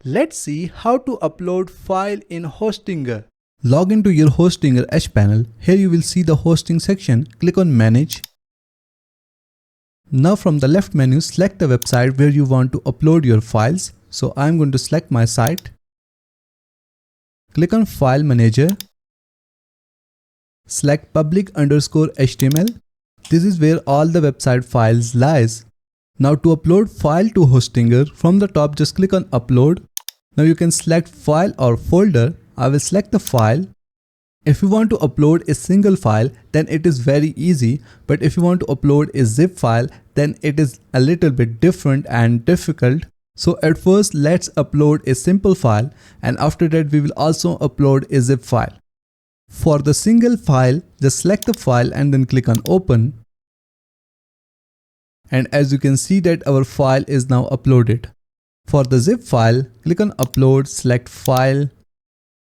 Let's see how to upload file in Hostinger. Log into your Hostinger Edge panel. Here you will see the hosting section. Click on Manage. Now from the left menu, select the website where you want to upload your files. So I'm going to select my site. Click on File Manager. Select public_HTML. This is where all the website files lies. Now to upload file to Hostinger, from the top just click on Upload. Now you can select file or folder. I will select the file. If you want to upload a single file, then it is very easy. But if you want to upload a zip file, then it is a little bit different and difficult. So at first let's upload a simple file, and after that we will also upload a zip file. For the single file, just select the file and then click on Open. And as you can see that our file is now uploaded. For the zip file, click on Upload, select File.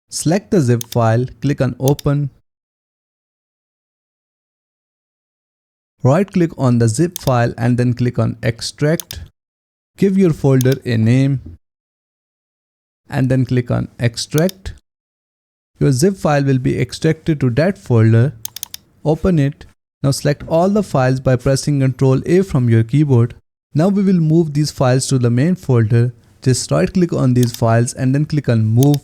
Select the zip file, click on Open. Right click on the zip file and then click on Extract. Give your folder a name and then click on Extract. Your zip file will be extracted to that folder. Open it. Now select all the files by pressing Ctrl A from your keyboard. Now we will move these files to the main folder. Just right click on these files and then click on Move.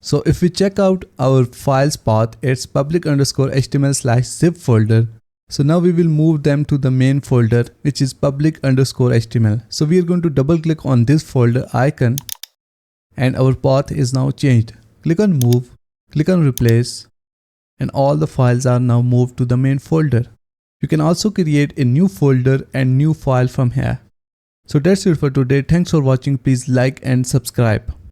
So if we check out our files path, it's public_HTML/zip folder. So now we will move them to the main folder, which is public_HTML. So we are going to double click on this folder icon and our path is now changed. Click on Move, click on Replace, and all the files are now moved to the main folder. You can also create a new folder and new file from here. So that's it for today. Thanks for watching. Please like and subscribe.